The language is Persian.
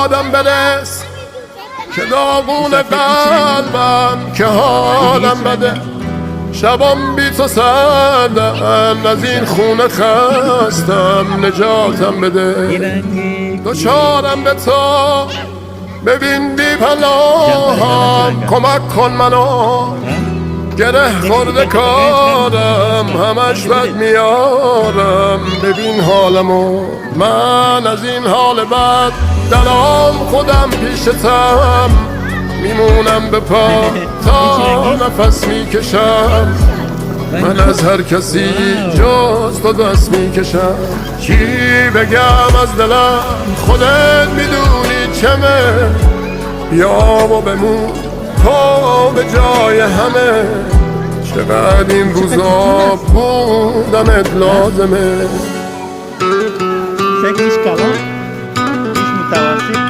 یادم برس که داغون قلبم که حالم بده. شبام بی تو سردم، از این خونه خستم، نجاتم بده. دوچارم به تو ببین بی پناهم، کمک کن منو گره خورده کارم، همش بد میارم. ببین حالمو، من از این حال بد دلام خودم پیشتم، میمونم به پا تا نفس میکشم. من از هر کسی جز تو دست میکشم. چی بگم از دلم خودت میدونی چمه، بیا و بمون تو به جای همه. چقدر این روزا بودنت لازمه. شکلش کلام، پیش متوسط